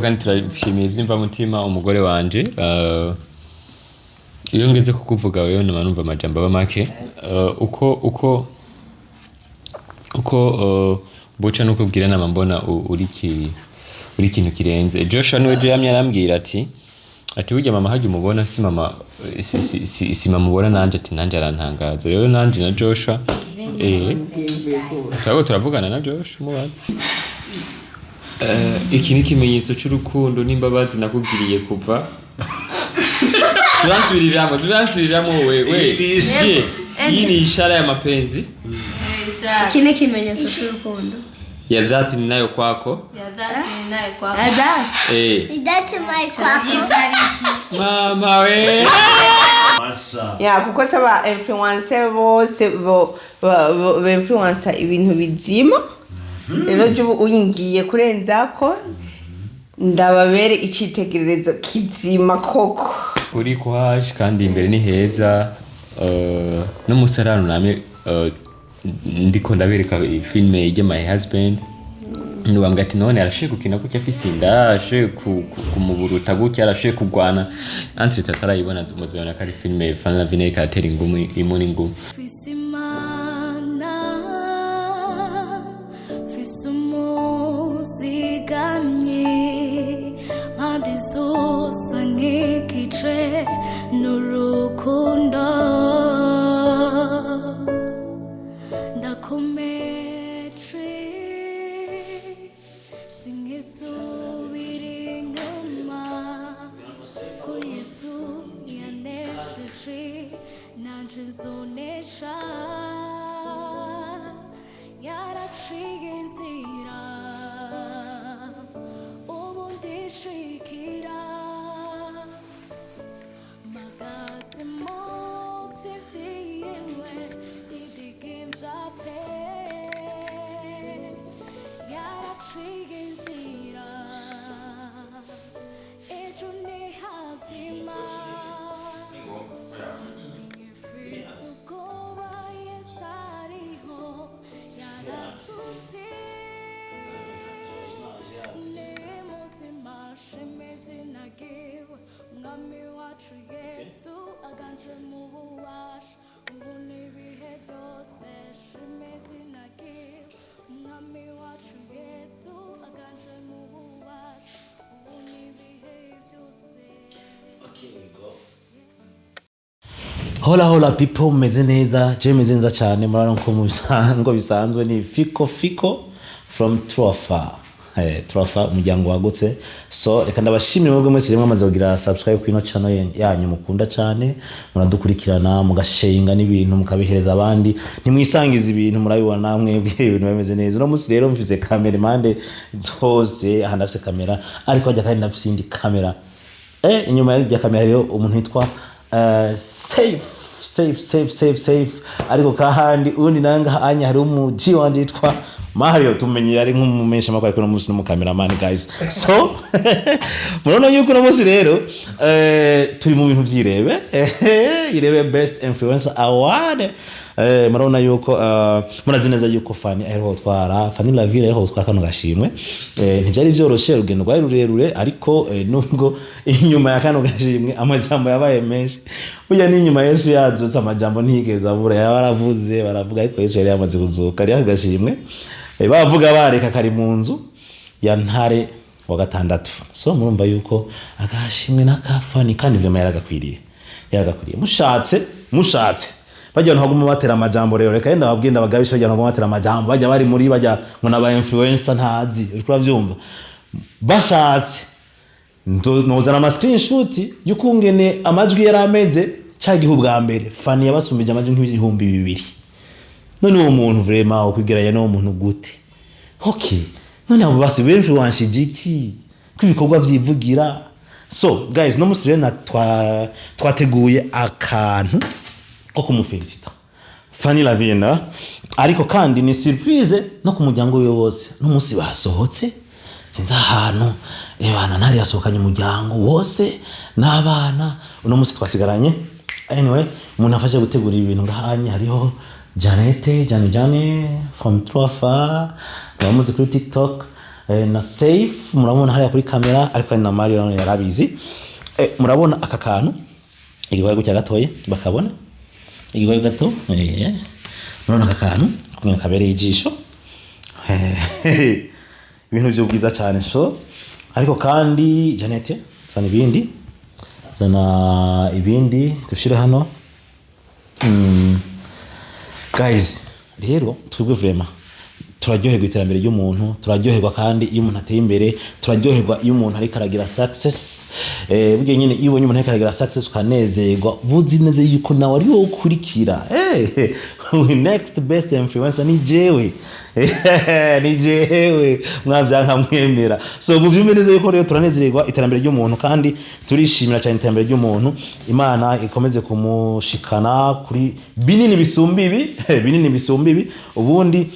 kandi turashimiye ivyimva mutima umugore wanje iyo ngeze kukuvuga wewe numva amajambo bamake uko boca nuko bwira nama mbona uri kintu kirenze. Joshua niwe yamye arambwira ati burya mama hajya umubona si mama si mama ubona nanje ati nanje arantangaza. Rero nanje na Joshua turavugana na Joshua mubazi iki ni ikimenyetso cy'urukundo n'imbabazi nakugiriye kuva turansubiriramo wewe iyi ni ishara ya mapenzi. Iki ni ikimenyetso cy'urukundo ya dhati ninayo kwako. Mama we ya kuko saba influencer bose bo influencer ibintu bizima. Rero je uyingiye kurenzako ndababere icitegererezo kizima koko. Uri kwaje kandi imbere ni heza no musarano namye ndiko ndabereka filme ya My Husband nubambwa ati none arashe gukina kuko afise inda arashe kumuburuta guki arashe kugwana entre tatarayibona muzobona kari filme Fana Vine katera ingumu imuni ngumu Hola people meze neza je meze neza cyane murano ko mubisango bisanzwe ni Fiko from Trofa umuryango wagutse. So reka ndabashimira mwebwe mwese rimwe amaze kugira subscribe ku ino channel yanyu mukunda cyane muradukurikirana mugasharinga n'ibintu mukabihereza abandi ntimwisangiza ibintu murabibona namwe ibintu bimeze neza. No musi rero mfise cameraman zose aha ndafise kamera ariko ajya kandi ndafise indi kamera inyuma ya kamera rero umuntu witwa safe ariko kahandi undi nanga anya hari umuji wandi yitwa Mario tumenyira ari nk'umumesha makwa ko n'umusi no cameraman guys. So murona yuko no musi rero turi mu bintu byirebe irebe best influencer award. Murona yuko murazineza yuko Fani aho twara Fani la ville aho twara kano gashimwe ntibyari byoroshe rugendo rwari rurerure ariko nubwo inyuma ya kano gashimwe amajambo yabaye menshi uya ni nyuma Yesu yazutse amajambo ntigeza abura yabaravuze baravuga ariko Yesu yari yamaze kuzuka ari agashimwe bavuga bareka kari mu nzu ya Ntare wa gatandatu. So murumva yuko agashimwe nakafani kandi vyama yaragakwiriye mushatse bajya ntaguma batera amajambo rero reka yenda babwinda bagabisha bajya ntaguma batera amajambo bajya bari muri bajya muna ba influencer ntazi uriko byumva bashatse nozana ama screenshot yukungene amajwi yarameze cyagihe ubwa mbere Fani yabasumbije amajwi nk'ibihumbi 200. None uwo muntu vraiment ukwigeranya no muntu gute? Okay none abo basi influence jiki kwibikorwa vyivugira. So guys no musire na twateguye akantu ko kumufelicita Fani la Ville ariko kandi ni surprise no ku muryango we wose n'umunsi basohotse sinza ahantu bana ntari yasohokanye umuryango wose n'abana uno munsi twasigaranye. Anyway umuntu afashe gutegura ibintu ngahanye hariho Jane from Trofa bamuzi kuri TikTok na Safe murabona hariya kuri kamera ariko na Mario yarabizi. Murabona aka kantu igihwaye gutya gatoye bakabona igihwaye gato murabona aka kantu kumwe kabereye ijisho ibintu byo bwiza cyane so ariko kandi Janete zana ibindi dushire hano guys rero twebwe vraiment turaryoherwa iterambere ry'umuntu turaryoherwa kandi iyo umuntu ateye imbere turaryoherwa iyo umuntu ari karagira success buryo nyine iyo ubonye umuntu ari karagira success ukanezerwa buzi neze yuko nawe ari wo ukurikira next best influencer ni jewe mwabyanka mwemera so mu byumve neze yuko rero turanezerwa iterambere ry'umuntu kandi turishimira cyane iterambere ry'umuntu Imana ikomeze kumushikana kuri binini bisumba ibi ubundi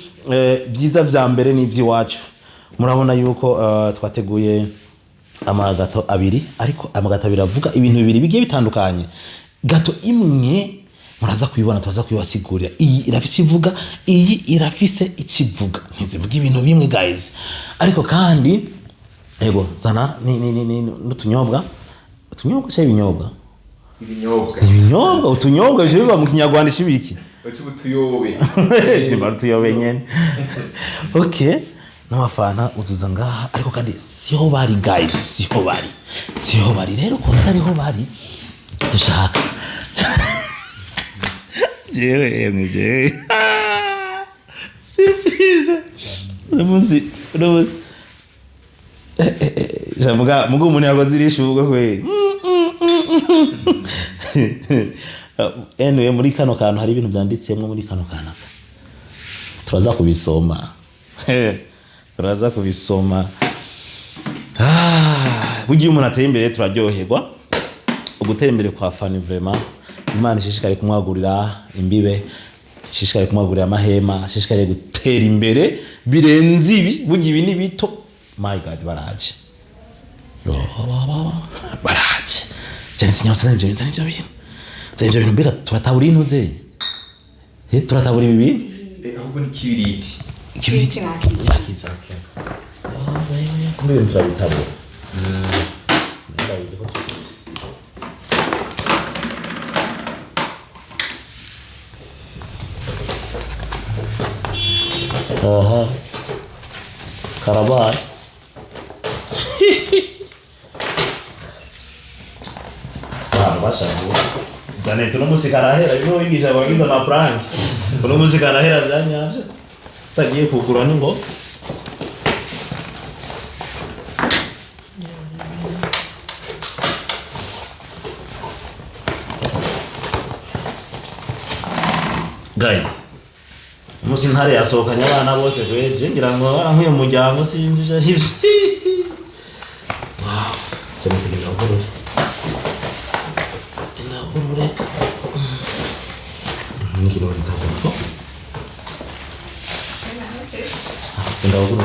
byiza vya mbere ni iby'iwacu murabona yuko twateguye amagato abiri ariko amagato abiri avuga ibintu bibiri bigiye bitandukanye gato imwe muraza kuyibona tubaza kuyibasigurira iyi irafise ivuga iyi irafise ikivuga ntizivuga ibintu bimwe guys ariko kandi yego zana n'utunyobwa cyangwa ibinyobwa utunyobwa bije biba mu kinyarwanda shibiki tuyobe nyene okay n'amafana utuza ngaha ariko kandi siho bari guys siho bari rero ko atariho bari dushaka jewe surprise unamuzi jamuga mugo umuntu yakoze irishubwo kweli anyway muri kano kantu hari ibintu byanditsemwe muri kano kantu turaza kubisoma bugiye umuntu ateye imbere turaryoherwa ugutera imbere kwa Fani vraiment Imana ishishikare kumwagurira imbibe ishishikare kumwagurira amahema ishishikare gutera imbere birenze ibi bugiye ibi ni bito my god baraje cyane tinyamsa n'ibyo bintu mbega turatabura intuze turatabura ibi ahubwo ni kibiriti yakiza kumbe turabitabura karabaye bashabu Janet no musikarahera ibyo wigisha abagize amaprank no musikarahera byanyanje tagiye kugura ningo guys musi ntare yasohokanye abana bose kweje ngira ngo barankuye mu muryango sinzi je hivyo wow cyane kigenda guru niki ndo ndako ndaguru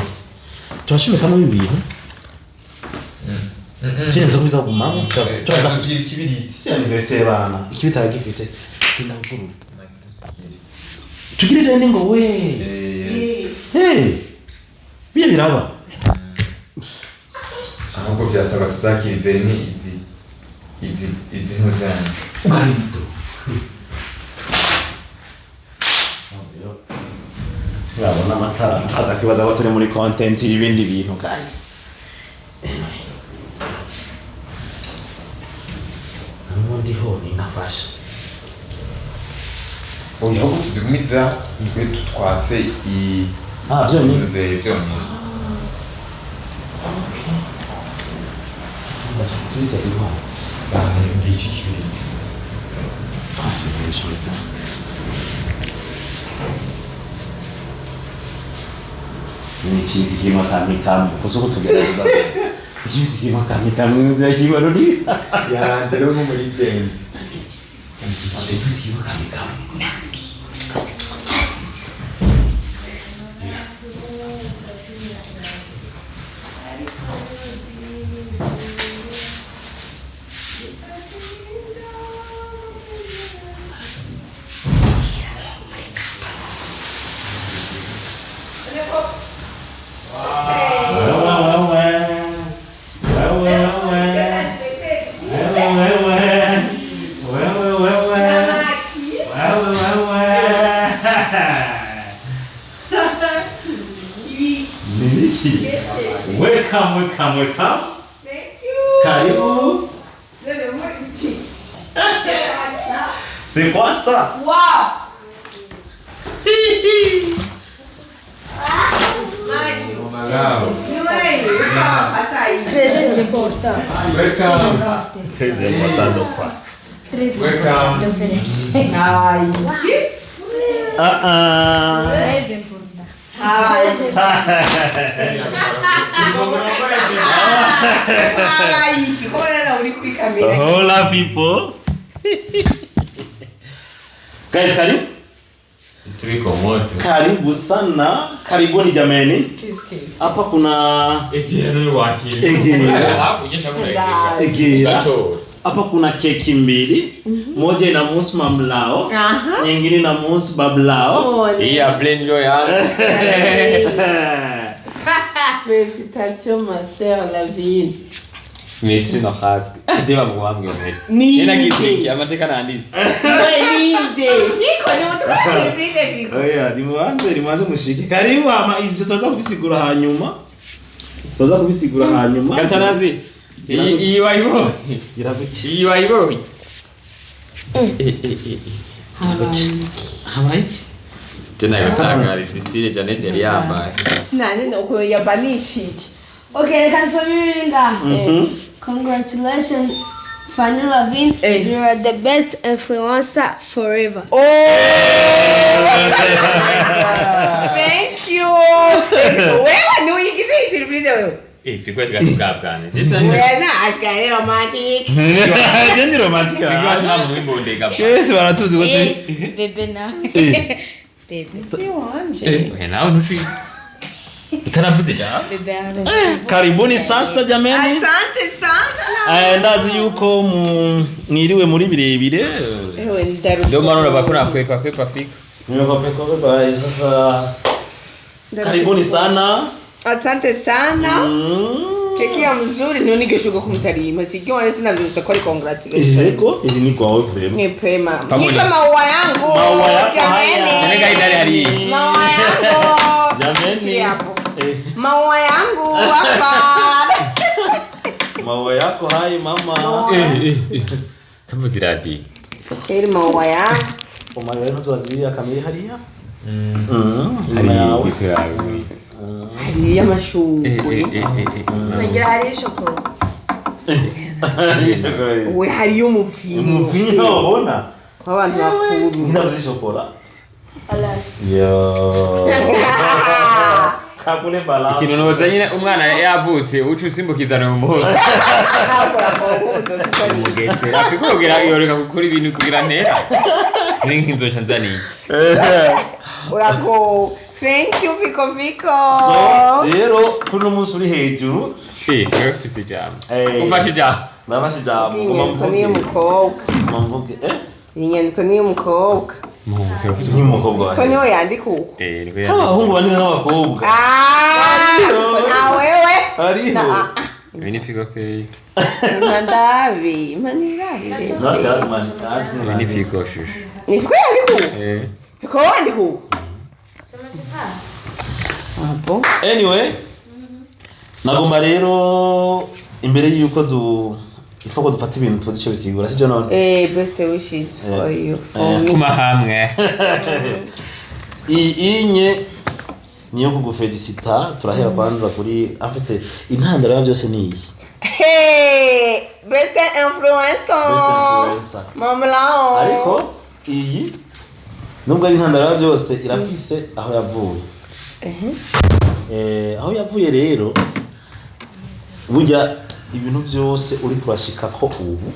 twashime kama ibintu cyenza kubiza kumama twaza kugira ikibiriti si anniversaire bana ikibitaga gifise ndaguru tugire cyane ngo we biye biraba ahubwo byasaba tuzakirize ni izi ntuzana urabona amatara aza kwibaza ko turi muri content y'ibindi bintu guys n'ubundi ho ni nafasha uyu aho tuzigumiza nibwo tutwase byonyine ni ikintu kirimo kamikamu kuko uko tugerageza ikintu kirimo kamikamu nzajya ruri yanjye rero muri genda ikintu kirimo kamikamu welcome. Karibu. C'est quoi ça? Wow. Très important. Welcome. Très important quoi? Welcome. Très important. Hola people. Guys, karibu sana. Karibuni jameni. Hapa kuna egera. Hapa kuna keki mbili. Moja inamuhusu mamlao, nyingine inamuhusu bablao. Hii ya blend ndio yangu. Félicitations ma sœur Lavine. Merci no hask. Jema mwamge merci. Nina kiti amateka na ndizi. Ninde. Fiko ni mtu surprise fiko. Oya, nimuanze mushike. Karibu ama ivyo tuza kubisigura hanyuma. Gatanazi. Iyi wayibo. Irabuki. Iyi wayibo. Hawaii. Tena yatangari stile Janet yari yambaye. Nani uko yabanishije. Okay, can somebody nga? Congratulations, Fanny Lavine. You are the best influencer forever. Oh! Thank you. Wewe ni uyigize surprise wewe. Fiko tukabwana. Wewe na askari romantic. Jendi romantic. Fiko tuna mwimbo ndega. Yes, baratuzi ko Bebe na. Bebe. Nawe nushi. Utaravuze ja? Bebe ana. Karibuni sasa jameni. Asante sana. Ndazi yuko mwiriwe muri birebire. Ewe ndaruka. Ndio maana bakora kwepa fika. Nimekopeka sasa. Karibuni sana. Asante sana. Keki ya mzuri ni unikeshuka kumtarima. Sijui wale sina vile kwa congratulations. Ego, ili ni kwa wewe frame. Ni pema. Nipa maua yangu. Jameni. Nega idari hari. Maua yangu. Jameni. Maua yangu hapa. Maua yako hai mama. Kavutiradi. Heri maua yangu. Maua yangu tuwazilia kamili hariya. Hari kitarawe. Hariya mashugwe. Ngira hari shokora. We hariyo umupfino. Umupfino ubona? Abantu bakuru. Ndavuze shokora. Alas. Yo. Kakule bala. Ikintu noza nyine umwana yavutse ucu usimbukizana mu muhozo. Akora kohuto Mugesera fikogera yoreka gukora ibintu kugira ntera. Ninkinzoca nzaniye. Urako. Thank you Fiko. So, rero kuno munsi uri hejuru. Ufise jambo. Ufashe jambo. Nabashe jambo. Inyandiko niyo mukobwa. Mamvuge Inyandiko niyo mukobwa. Muhungu ufise ni mukobwa. Ko niyo yandika uko. Niko yandika. Abahungu bane n'abakobwa. Wewe. Ariho. Ibini fiko ke. Mandavi, maniravi. Nasi azman. Ibini fiko shushu. Ni Fiko yandika uko. Fiko yandika uko. Abo. Anyway, nagomba rero imbere yuko ifoko dufata ibintu tuzi cyo bisigura sije none. Best wishes for you. For me. Kuma hamwe. Inye niyo kugufelicita turahera kwanza kuri afite intandaro byose ni iyi. Hey, best influencer. Mamlao. Ariko iyi nubwo ari intandaro byose irafise aho yavuye. Aho yavuye rero burya ibintu byose uri kurashika ko ubu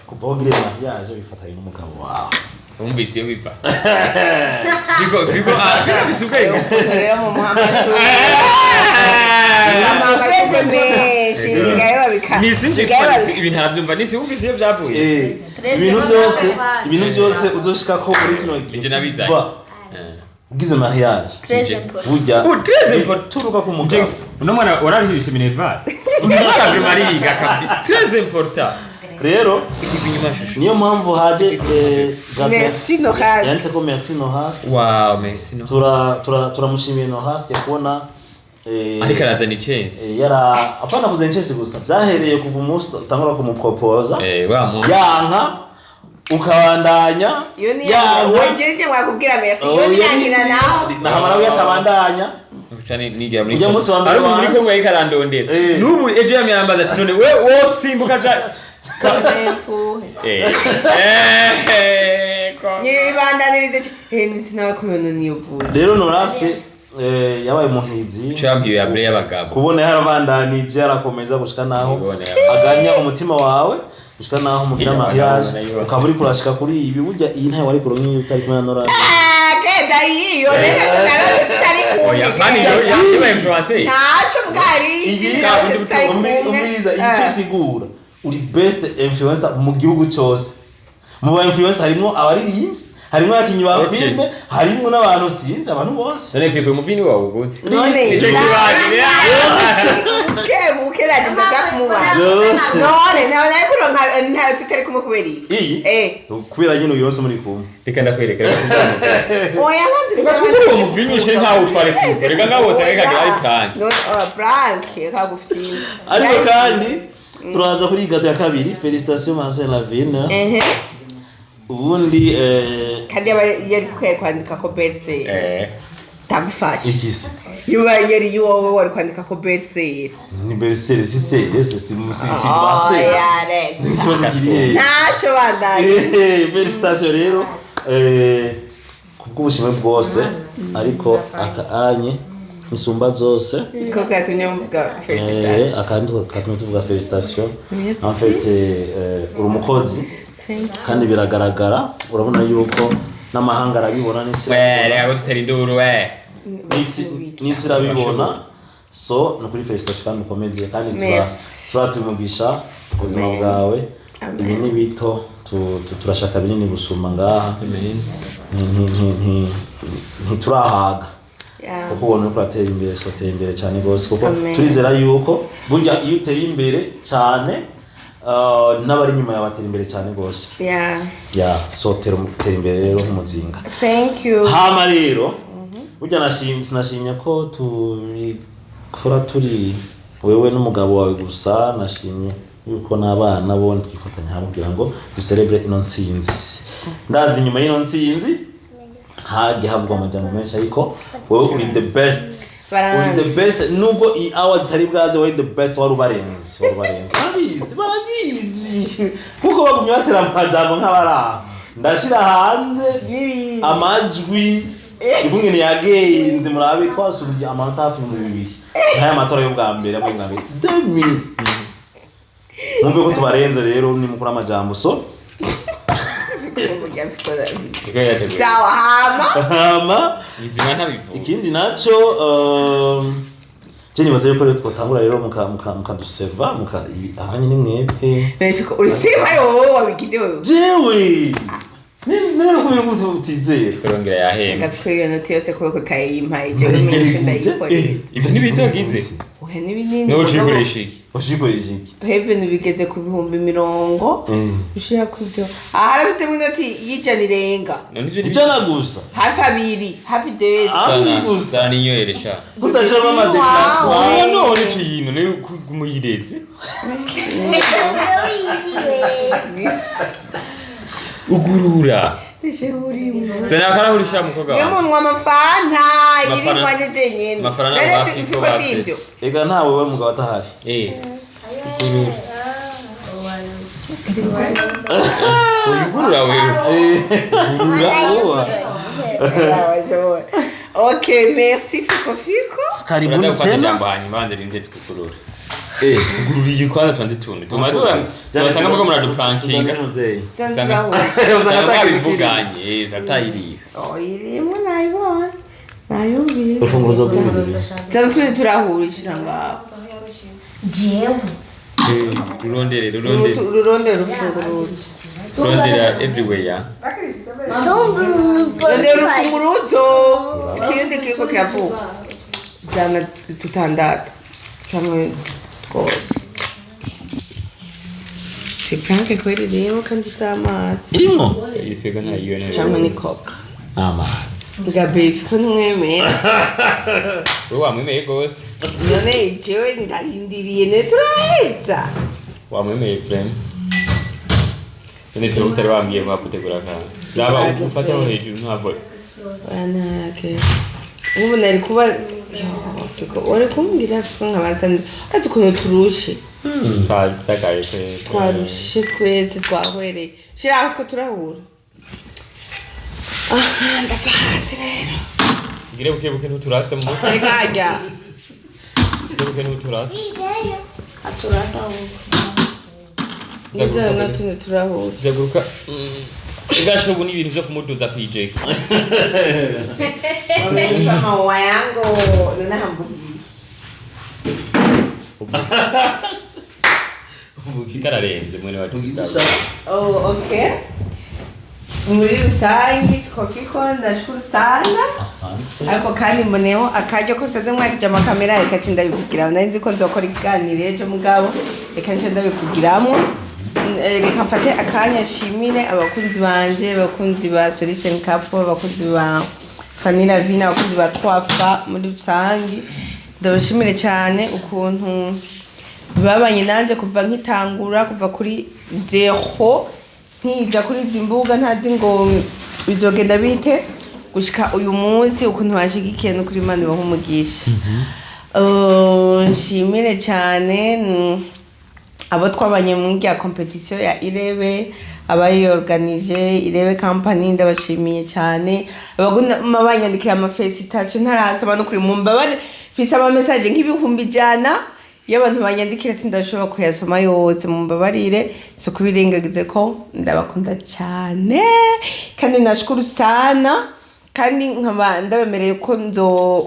kuva aho girema yaje bifatanye n'umugabo wawe. Umvise bipa. Fiko bisuke. Rero mu muhamashu. Mama bakumeshi bigaye babika. Nisinje ibintu arabyumva nisi umvise iyo byavuye. Ibintu byose uzoshika ko muri kino gihe. Nje nabizaye. Ugize mariage. Burya. Très important. Turuka ku mugabo. Uno mwana wararihishe minerval. Umwana bwe mariga kabisa. Très important. Rero ikibinyuma shushu. Niyo mpamvu haje Merci Nohas. Yanditse ko merci Nohas. Wow, merci Nohas. Turamushimiye Nohas kubona ariko arazana chance yara apana kuzenga chance gusa byahereye kuva umunsi utangura kumupropose yanka ukabandanya iyo ni yaje wakubwira mefi iyo ni yangira naho nahamara yatabandanya cyane nigira muri ari muri ko mwe karandondera nubu ejo yamyambaza ati none we wo simbuka ja kanefu ni bandanirize sinawe ko yono niyo vuze rero noraske yabaye muhizi champion ya bre y'abagabo kubona yarabandanije arakomeza gushika naho aganya umutima wawe gushika naho mugira mariage ukaburi kurashika kuri ibi burya iyi ntaye wari kuronka utari kumwe na Nora keda yiyo rero tunarabe tutari kumwe oya pani yo influencer ntacho bwari iyi tutari kumwe umwiza icyo sigura uri best influencer mu gihugu cyose mu ba influencer harimo abaririmbyi harimo abakinyi ba filme harimo n'abantu sinzi abantu bose none fiko umuvini wawe gute none icyo kibanje kebukera ndaga kumubaza none nawe kuronka nta tutari kumwe kuberi iyi kubera nyine uyose muri kumwe reka ndakwereka oya ndakubwira uwo muvini she ntawe utware fiko reka ngaho bose reka ari prank no prank kagufitiye ariko kandi turaza kuri gato ya kabiri félicitations Marcel Lavine ubundi kandi yari kwandika ko birthday tagufasha ikisi yuba yari yuwo wari kwandika ko birthday ni birthday si base yare ikibazo kiriye ntacyo bandanye félicitations rero kubw'ubushimwe bwose ariko akaanye isumba zose ko gatumye mvuga félicitations akandi katumye tuvuga félicitations en fait uri umukozi kandi biragaragara urabona yuko n'amahanga arabibona n'isi reka tutari nduru n'isi irabibona so no kuri félicitations kandi ukomeze kandi turatubimugisha ubuzima bwawe ibi ni bito turashaka binini gusuma ngaha ntiturahaga kuko ubona uko uratera imbere sotera imbere cyane rwose kuko turizera yuko burya iyo uteye imbere cyane n'abari nyuma yawe batera imbere cyane rwose sotera imbere rero nk'umuzinga thank you hama rero burya sinashimye ko tubikora turi wewe n'umugabo wawe gusa nashimye yuko n'abana bo twifatanya hamwe kugira ngo ducelebrate ino ntsinzi ndazi nyuma y'ino ntsinzi hajya havugwa amajambo menshi ariko wowe uri the best uri the best nubwo iyi award itari bwaze wari the best wari ubarenze barabizi kuko bagumye batera amajambo nk'abaraha ndashira hanze amajwi ibungene yagenze murabe twasubije amanota hafi mu 2 nk'aya matora yo bwa mbere mu ngabire 2000 mumve ko tubarenze rero ni mukura amajambo so sawa hama bizima ntabivuga ikindi naco je nibaze ko rero twotangura rero mukaduseva ahanye ni mwebwe uri siri kwari wowe wabigize wewe jewe nene kumenya ko utizera kurongera yahemba gafikoyo note yose ko kutayimpaye je kumenya ndayikorera ibi ntibitogize ohe nibinini no ucikoresha ushikoresha iki heaven bigeze ku 100,000 ushira kubyo harabite mwinoti yijana irenga ijana gusa hafi abiri hafi days gusa ninyoyeresha kutashira ama déplacement none tuyino ne kumuyireze ugurura zana akara hurisha mukoga wa nemu amafanta yiri kwanje jenyene mafarana bafiko base ega ntawe we mugabo atahari ugurura wewe ugurura okay merci fiko karibuni tena mbanye bande rinde tukurura ugururiye kwanza twanze tuntu tumadura basanga muko muraduprankinga usanga bivuganye zatayiriye irimo nayibona nayumvise ufunguzo bw'ibiri cyane turahurishira ngaho rurondere rurondera everywhere rurondera urufunguruzo sikiyundi kiko kiravuga jana tutandatu cyangwa twose si prank kweli rero kandi si amazi irimo ifega ntayo cyangwa ni coca amazi nga beef ko ntumwemera wowe wamwemeye gose none jewe ndarindiriye ne turaheza wamwemeye frame none turi utari wambwiye ko haputegura kandi raba ufataho hejuru ntavo banake ubu nari kuba ore kumbwira ko nkabaza ati ukuntu turushe byagaye twarushe twese twahwereye shiraho two turahura ndava hasi rero ngire bukebuke ntuturase mu mutwe reka hajya bukebuke ntuturase aturasa ubu nizera natune turahura zaguruka gasho ubu ni ibintu byo kumuduza kwijeka mama wayango nanahambugiye ubu fikararenze mwene wacu oh okay muri rusange koko ndashukuru sana ariko kandi mboneho akaryo ko saze mwakijama kamera reka cinda bivugira nzi ko nzokora ikiganiro ejo mugabo reka nce ndabivugiramo reka mfate akanya shimire abakunzi banje abakunzi ba Solution Couple abakunzi ba Fanila Vina abakunzi ba Twafa muri rusange ndabashimire cyane ukuntu babanye nanje kuva nkitangura kuva kuri 0 nkija kuri zimbuga ntazi ngo bizogenda bite gushika uyu munsi ukuntu bashigikiye no kuri Imana bahumugisha nshimire cyane abo twabanye mu ngiya competition ya Irebe abayorganije Irebe company ndabashimiye cyane abaguma banyandikira ama felicitation ntarasaba no kuri mumbabare fisa ama message nk'ibihumbi jana y'abantu banyandikira sindashobora kuyasoma yose mumbabarire so kubirengagize ko ndabakunda cyane kandi nashukuru sana kandi nkaba ndabemereye ko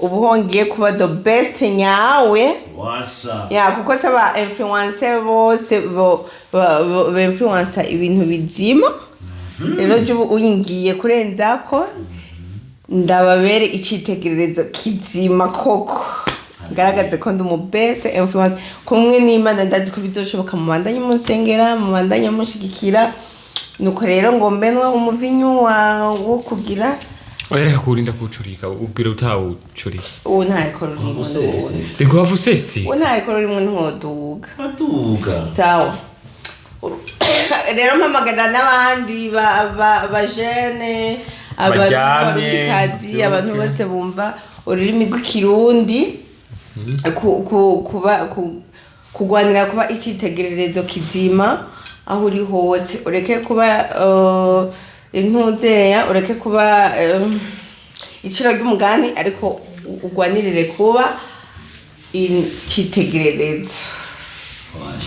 ubuhongiye kuba the best nyawe washa ya kuko saba influencer bose ba influencer ibintu bizima rero jubu uyingiye kurenza ko ndababere icitegererezo kizima koko garagaze ko ndi mu best influence kumwe n'Imana ndazi ko bizoshoboka mu bandanye musengera mu bandanye mushigikira nuko rero ngo mbenwa umuvinyu wo kugira Oya kurinda kucurika ubwira utawucurika uwo ntako rurimo rego wavusese uwo ntako rurimo ntoduga aduga sawa rero mpamagara n'abandi ba jeune abandi abantu bose bumva ururimi rw'ikirundi kugwanira kuba icitegererezo kizima aho uri hose ureke kuba intuzeya ureke kuba iciro ry'umugani ariko ugwanirire kuba icitegererezo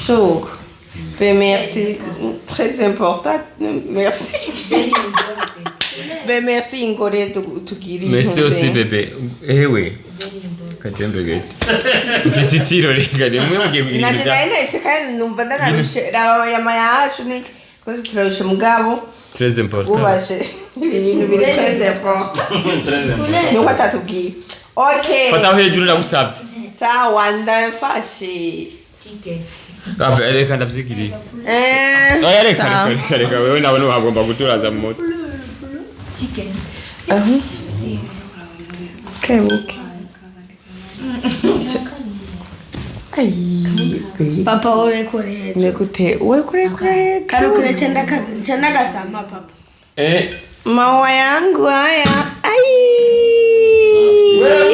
so merci très important merci merci ingore tugiri merci aussi bébé ewe kajembe gete visitiro rengane mwe mugiye kugira ibintu nagenda kandi numva ndanarushe rawa ya mayacu ni twese turarushe mugabo très important ubashe ibintu biri très important nuko atatubwiye okay fata hejuru ndagusabye sawa ndafashe ave reka ndavyigiriye oya reka wewe nabone wagomba guturaza mu moto kebuke papa urekure nekute urekure karukire chenda gasama papa maua yangu haya wewe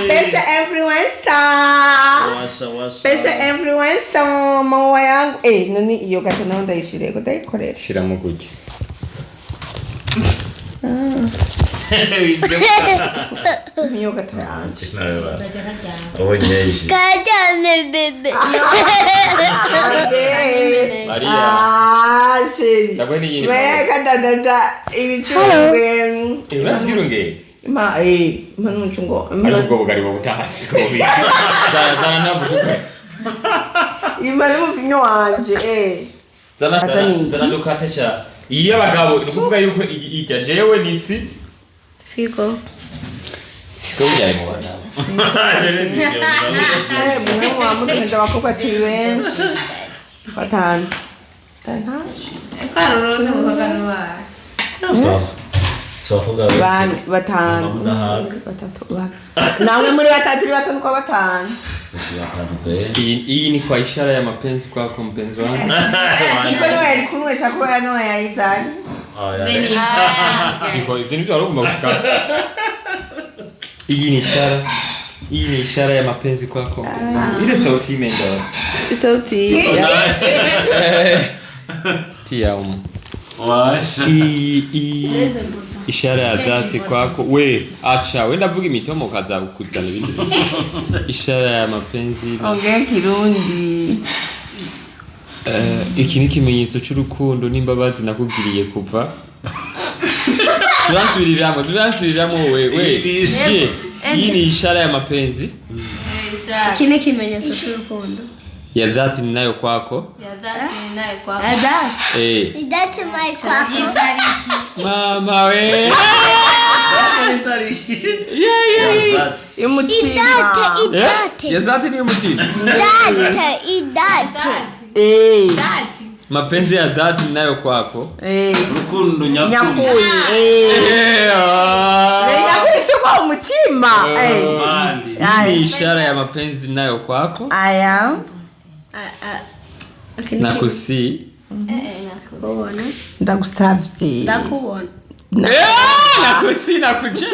best influencer maua yangu nani iyo gato nayo ndayishire kudayikorera shiramo kuki iyo gato yanjye abonyeje kajane bebe Maria sheri ndagwe ni yini kadadada ibicuruzwe urazigirunge ma n'umucungo ariko bugari bwo butahasi ko bi zana nabuduka imana n'umuvinyo wanje zana dukatesha iyo abagabo nukuvuga yuko ijya jewe nisi fiko bijyanye mu bana mwe mwamugenza abakobwa turi benshi batanu karorode mukaganwa Twavuga batanu namwe muri batatu uri batanu kwa batanu Hii ni kwa ishara ya mapenzi kwako mpenzi wangu. Iko niwe yalikunwe chakula no ya izani. Iko ni tu aroma ushika. Hii ni ishara ya mapenzi kwako mpenzi wangu. Ile sauti imeenda. Sauti. Tia ishara ya dhati kwako. We acha wenda vuga imitomo kaza kukutana ibindi. Ishara ya mapenzi. Ongea Kirundi. Iki ni ikimenyetso cy'urukundo n'imbabazi nakugiriye kuva. Turansubiriramo we. Hii ni ishara ya mapenzi. Iki ni ikimenyetso cy'urukundo. Ya dhati ninayo kwako. Ya dhati. Idati mai kwako. Mama we. Idate. Ya dhati ni umutima. Idate. Mapenzi ya dhati ninayo kwako. Rukundo Nyakuni. Si kwa umutima. Hii ni ishara ya mapenzi ninayo kwako. Aya. Nakusi. Nakubona. Ndagusavye. Ndakubona. Nakusi nakuje.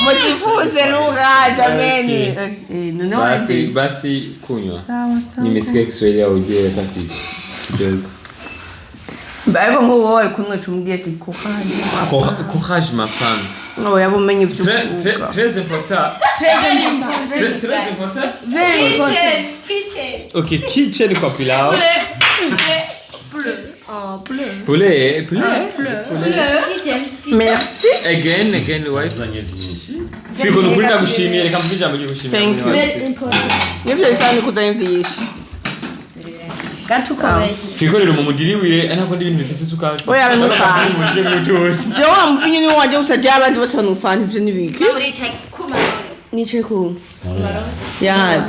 Mjifunze lugha jameni. Basi kunywa. Sawa. Nimesikia Kiswahili au ujue tatizo kidogo. Ariko nk'uwo wari kumwe cumubwiye ati Courage ma femme. No yabumenye ibyo. Très important. Très important. Kitchen. Ok, kitchen kwa pilau. Bleu. Merci. Again wife. Fiko nukurinda gushimira reka mvija mu gushimira. Thank you. Nibyo isani kutayimvisha. Fiko rero mu mudiriwire anako ndi ibintu bifise isukari. Oya aramufana. Mushe mututi. Je wa mvinyo ni wanje usajya abandi bose banufana ivyo nibiki. Niche ku. Ya.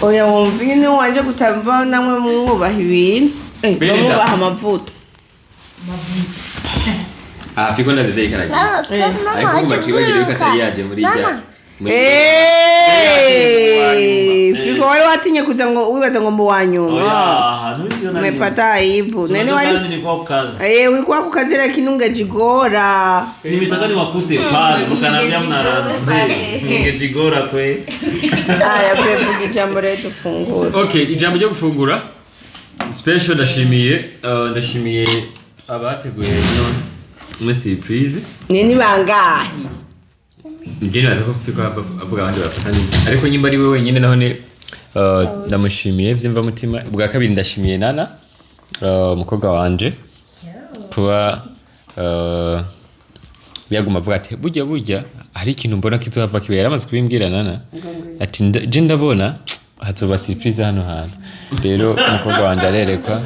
Oya wumvinyo ni wanje gusamba namwe mwubaha ibintu. Mwubaha amavuta. Fiko ndazedeye karagiye. Ariko kumva twibagire yuko atari yaje muri ijya. Fiko wale watinye kuza ngo wibaza ngo mbo wanyuma. Umepata aibu. Nani wali? Ulikuwa kukazira kinunge jigora. Nimetaka niwakute pale mkanambia mnarana. Ningejigora kwe. Aya pepe kijambo letu fungura. Okay, ijambo ryo gufungura. Special ndashimiye abateguye none. Muri surprise. Nini bangahi? Mgeni waza ko Fiko avuga abandi bafatanye. Ariko nyimba ari we wenyine none ndamushimiye vyimva mutima. Bwa kabiri ndashimiye Nana. Umukobwa wanje. Kuba yaguma avuga ati burya hari ikintu mbona kizohava kibera amaze kubimbwira Nana. Ati je ndabona hazoba surprise hano hantu. Rero umukobwa wanje arerekwa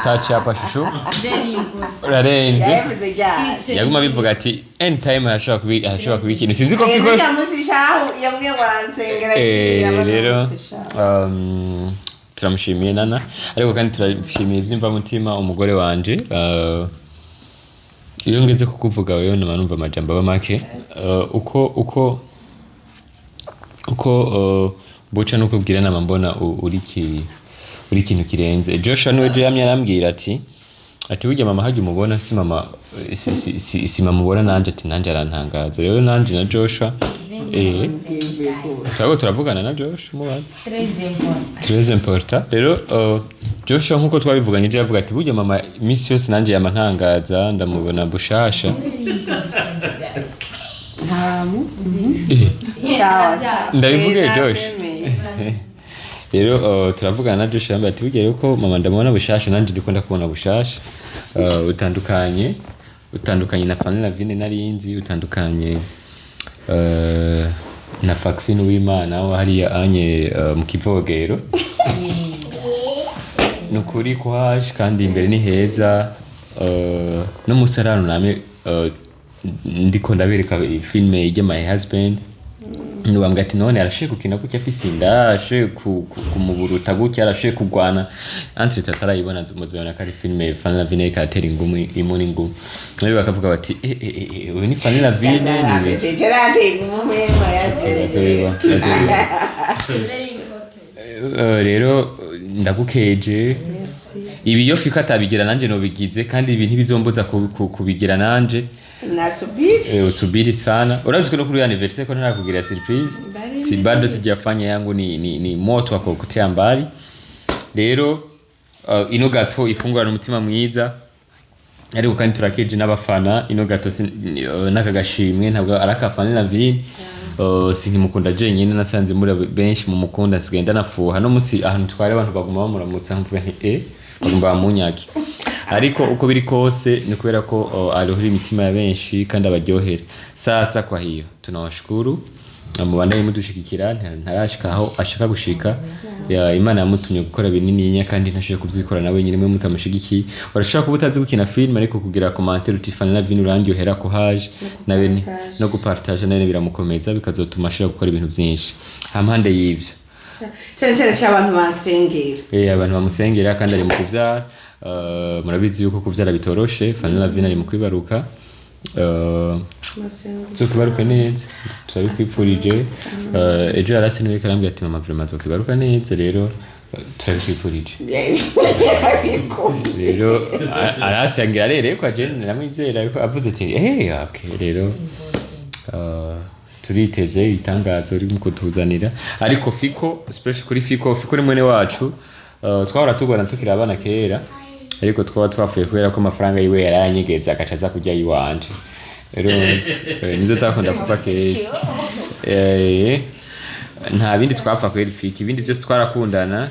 touch up shushu urarenze yaguma bivuga ati anytime hashobora kuba ikintu sinzi ko Fiko rero turamushimiye Nana ariko kandi turashimiye ivyimva mutima umugore wanje iyo ngeze kukuvuga wewe numva amajambo abamake uko buca nuko bwira nama mbona uri ikintu kirenze. Joshua niwe je yamye arambwira ati burya mama hajye umubona si mama mubona nanje ati nanje arantangaza. Rero nanje na Joshua turavugana na Joshua mubazi très important. Rero Joshua nkuko twabivuganye je yavuga ati burya mama iminsi yose nanje yamantangaza ndamubona bushasha. Ndabivuge Joshua. Rero turavugana na Joshua yambara ati burya ko mama ndamubona bushasha nanje ndikunda kubona bushasha. Utandukanye na Fanny Lavine narinzi utandukanye na Faxine w'Imana aho hariya anye mu kivogero. Nukuri kwaje kandi imbere ni heza no musarano name ndiko ndabereka filme ije My Husband nubambwa ati none arashoboye gukina gutya afise inda arashoboye kumuburuta gutya arashoboye kurwana entre tatarayibona muzibona ko ari filime Fanny Lavine ikatera ingumu imuni ingumu nabi bakavuga bati uyu ni Fanny Lavine rero ndagukeje ibi yo fika atabigira nanje nobigize kandi ibi ntibizombuza kubigira nanje nasubiri usubiri sana urazi ko no kuri anniversaire ko narakugira surprise si bado sijafanya yangu ni moto wako kutia mbali rero ino gato ifungura n'umutima mwiza ariko kandi turakeje n'abafana ino gato nakagashimwe ntabwo arakafana na vini sinkimukunda je nyine nasanze muri benshi mu mukunda sigenda nafuha no musi ahantu tware abantu baguma bamuramutsa mvuga nti bagomba munyaki ariko uko biri kose ni kubera ko arohira imitima ya benshi kandi abaryohera sasa kwa hiyo tunawashukuru mubandanye mudushigikira ntarashika aho ashaka gushika Imana yamutumye gukora binini kandi ntashobye kubyikora nawe nyine mwe mutamushigikiye urashaka kuba utazi gukina film ariko kugira commentaire uti Fanny Lavine urangyohera ko haje nawe no gupartage nawe biramukomeza bikazotuma ashobora gukora ibintu byinshi hampande y'ivyo cyane cy'abantu basengera abantu bamusengera kandi ari mu kuvyara murabizi yuko kuvyara bitoroshe Fanny Lavine ari mu kwibaruka zo kwibaruka neza turabikwifurije ejo yarasi niwe karambye ati mama vraiment zo kwibaruka neza rero turabikwifurije rero arasi yangira rero ko agenda namwizera ariko avuze ati okay rero turiteze itangazo uri mukutuzanira ariko Fiko special kuri Fiko ni mwene wacu twahora tugwana tukira abana kera ariko twafuye kubera ko amafaranga yiwe yaranyegeza agacaza kujya yiwanje rero nizo takunda kuva keje nta bindi twapfa kweri Fiki ibindi byose twarakundana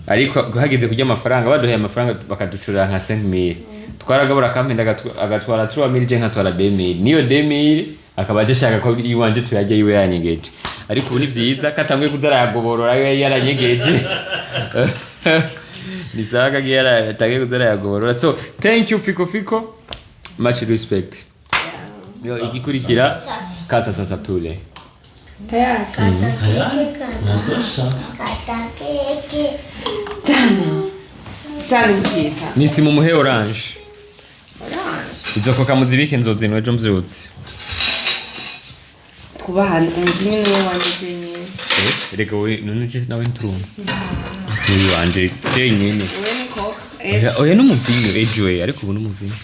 ariko hageze kujya amafaranga baduhaye amafaranga bakaducurira nka 5000 twaragabura kampenda agatwara 3000 je nkatwara 2000 niyo 2000 akaba agishaka ko iwanje tuyajya yiwe yanyegeje ariko ubu ni byiza katangwe kuzarayagoborora yaranyegeje nisaga gira tage kuzarayagoborora so thank you Fiko much respect yo igikurikira kata sasa tule tayari natosha Kata keke. cyane mbyita nisi mu muhe orange izokoka muzibike nzozinwe ejo mvyutse twubahana umujinya niwe wanje nyine reka we none je nawe nturumva uyu wanje je nyine we ni koka oya no muvinyo ejo ariko ubu no muvinyo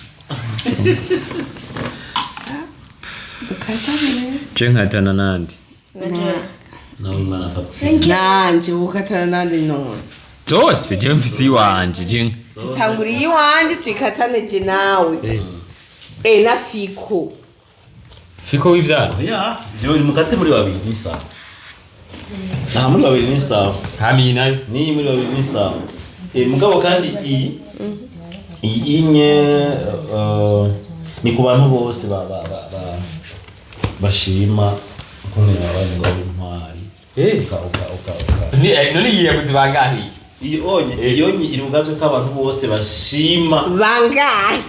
je nkatana nandi nawe mana fata nanje ukatana nande none zose je mfisi wanje je tutanguriye iwanje tuyikatane je nawe na Fiko w'ivyaro ya byo ni mukate muri babiri ni sawa muri babiri ni sawa hami nayo ni muri babiri ni sawa mugabo kandi inye ni ku bantu bose bashima ukuntu abandi ngo intwari none yiyaguze bangahi iyonye iri mugazwe k'abantu bose bashima bangahe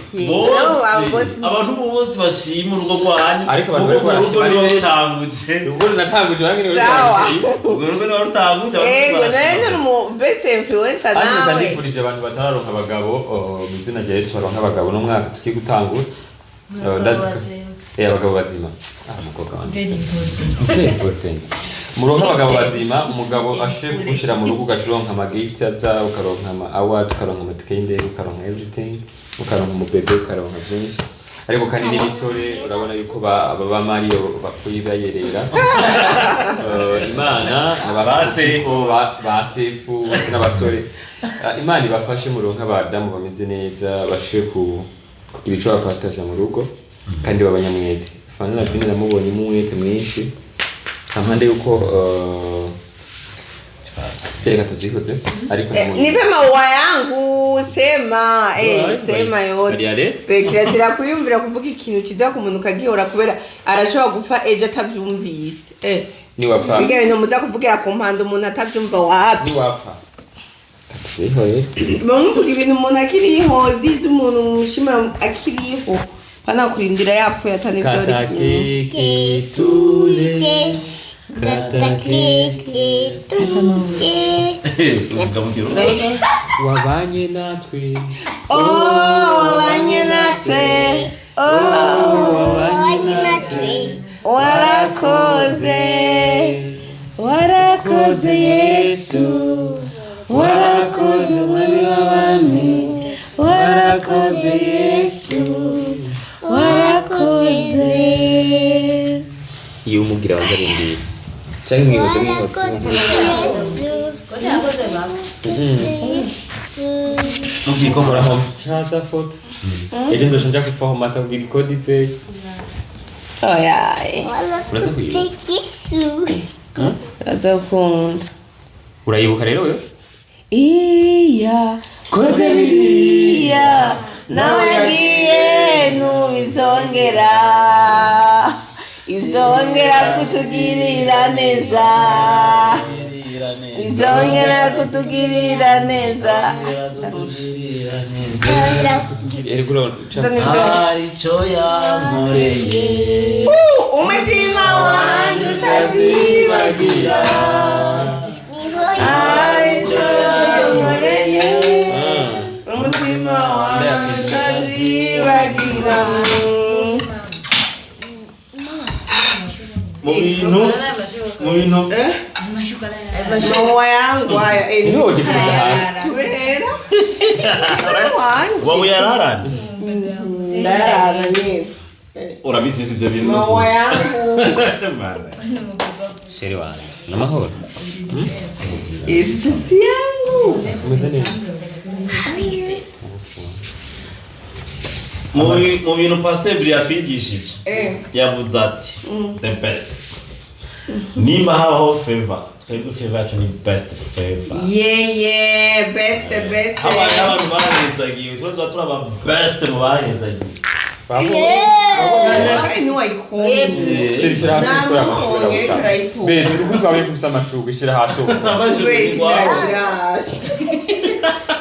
abantu bose bashima urugo rwanyu ariko abantu bari barashima ari rutanguje ubwo natanguje bangene ubwo ni rutanguje ego nene mu best influencer nawe ndifurije abantu batararonka abagabo mu izina rya Yesu baronka abagabo no mwaka tukigutangura ndazika abagabo bazima umukobwa wanje very important muronka abagabo bazima umugabo ashe kugushira mu rugo ugacironka ama gift aza ukaronka ama award ukaronka amatike y'indege ukaronka everything ukaronka umubebe ukaronka byinshi ariko kandi n'ibisore urabona yuko baba Mario bapfuye bayerera Imana basefu n'abasore Imana ibafashe muronka abadamu bameze neza bashe kugira ico bapartage mu rugo kandi babanyamwete Fanny Lavine namubonye umwete mwinshi kampande yuko Cheka tuzikoze ariko nipe maua yangu sema sema yote kirazira kuyumvira kuvuga ikintu kiza ku muntu kagihora kubera arashobora gupfa ejo atavyumvise ni wapfa biga bintu muza kuvugira ku mpando umuntu atavyumva wapi ni wapfa katuzehoye bamuvuga ibintu umuntu akiriho ibyiza umuntu mushima akiriho pana kurindira yapfuye atane byo kata keke tule Kata keke tuke. wabanye natwe wabanye natwe Wabanye natwe. warakoze warakoze Yesu warakoze mwami w'abami warakoze Yesu warakoze iyo umugira wazarindira cyangwa mwibuze mukikora home chaza foto ejo nzoshanja kuformata kugira code pay oyaye uraza kuyibuka Yesu. azakunda urayibuka rero wewe iya koze biriya nawe yagiye ntubizongera izongera kutugirira neza izongera kutugirira neza Arico yankoreye umutima wanjye utazibagira arico yankoreye umutima wanjye utazibagira mu bintu mama yangu haya niwe ugifunza hasi kubera wanjye waba yararana ndarara nyine urabisize ivyo bintu mama yangu sheri wanjye namahoro isisi yangu umeze neza mu bintu Pastor Bri yatwigishije yavuze ati the best nimba habaho favor twebwe favor yacu ni best favor yeah best habaye abantu bahezagiwe tuba turaba best mu bahezagiwe Naka ni wayikonye sheri shira hasi kora amashuri gusa be turi kwawe kusa amashuri shira hasi wait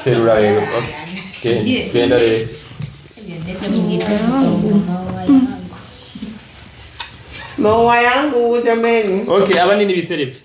terura rero okay genda rero maua yangu jameni okay aba nini biserepe